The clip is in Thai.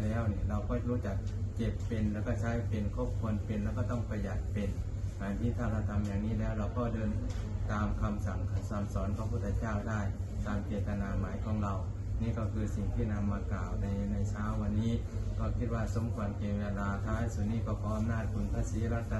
แล้วนี่เราก็รู้จักเก็บเป็นแล้วก็ใช้เป็นครบควรเป็นแล้วก็ต้องประหยัดเป็นอันที่ถ้าเราทำอย่างนี้แล้วเราก็เดินตามคำสั่งคำสอนของพระพุทธเจ้าได้ตามเจตนาหมายของเรานี่ก็คือสิ่งที่นำมากล่าวในเช้าวันนี้ก็คิดว่าสมควรแก่เวลาท้ายสุดนี้ก็ขออำนาจคุณพระศรีรัตน